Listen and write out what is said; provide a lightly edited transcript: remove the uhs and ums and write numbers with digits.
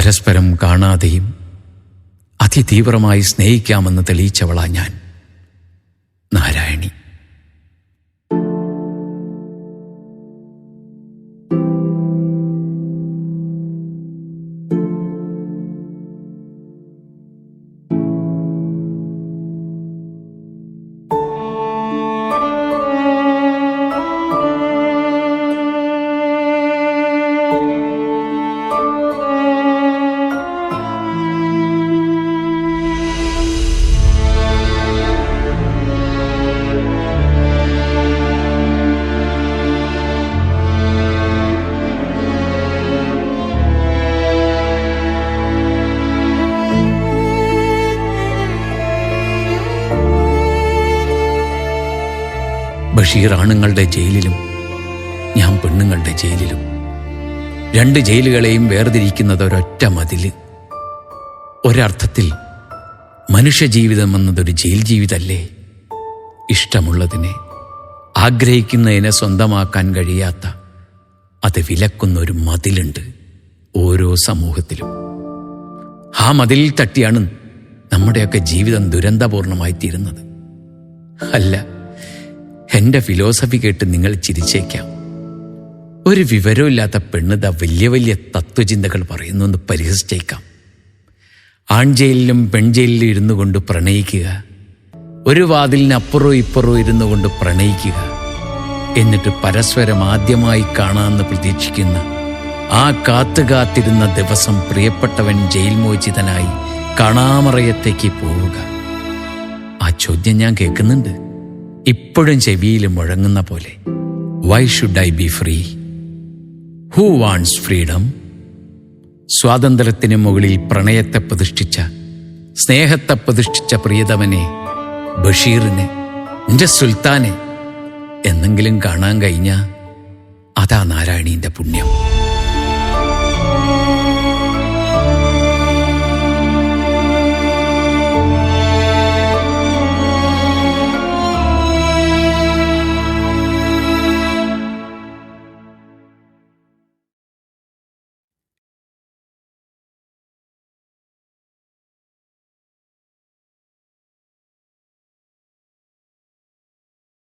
പരസ്പരം കാണാതെയും അതിതീവ്രമായി സ്നേഹിക്കാമെന്ന് തെളിയിച്ചവളാ ഞാൻ. നാരായണി. ബഷീർ ആണുങ്ങളുടെ ജയിലിലും ഞാൻ പെണ്ണുങ്ങളുടെ ജയിലിലും. രണ്ട് ജയിലുകളെയും വേർതിരിക്കുന്നത് ഒരൊറ്റ മതില്. ഒരർത്ഥത്തിൽ മനുഷ്യജീവിതം എന്നതൊരു ജയിൽ ജീവിതമല്ലേ? ഇഷ്ടമുള്ളതിനെ, ആഗ്രഹിക്കുന്നതിനെ സ്വന്തമാക്കാൻ കഴിയാത്ത, അത് വിലക്കുന്ന ഒരു മതിലുണ്ട് ഓരോ സമൂഹത്തിലും. ആ മതിലിൽ തട്ടിയാണ് നമ്മുടെയൊക്കെ ജീവിതം ദുരന്തപൂർണമായി തീരുന്നത്. അല്ല, എൻ്റെ ഫിലോസഫി കേട്ട് നിങ്ങൾ ചിരിച്ചേക്കാം. ഒരു വിവരമില്ലാത്ത പെണ്ണിത വലിയ വലിയ തത്വചിന്തകൾ പറയുന്നു എന്ന് പരിഹസിച്ചേക്കാം. ആൺജയിലിലും പെൺജയിലിലും ഇരുന്നു കൊണ്ട് പ്രണയിക്കുക, ഒരു വാതിലിനപ്പുറവും ഇപ്പുറവും ഇരുന്നു കൊണ്ട് പ്രണയിക്കുക, എന്നിട്ട് പരസ്പരം ആദ്യമായി കാണാമെന്ന് പ്രതീക്ഷിക്കുന്ന ആ കാത്തുകാത്തിരുന്ന ദിവസം പ്രിയപ്പെട്ടവൻ ജയിൽ മോചിതനായി കാണാമറയത്തേക്ക് പോവുക. ആ ചോദ്യം ഞാൻ കേൾക്കുന്നുണ്ട്, ഇപ്പോഴും ചെവിയിൽ മുഴങ്ങുന്ന പോലെ. Why should I B free? Who wants freedom? സ്വാതന്ത്ര്യത്തിന് മുകളിൽ പ്രണയത്തെ പ്രതിഷ്ഠിച്ച, സ്നേഹത്തെ പ്രതിഷ്ഠിച്ച പ്രിയതമനെ, ബഷീറിനെ, എൻ്റെ സുൽത്താനെ എന്നെങ്കിലും കാണാൻ കഴിഞ്ഞ അതാ നാരായണീൻ്റെ പുണ്യം.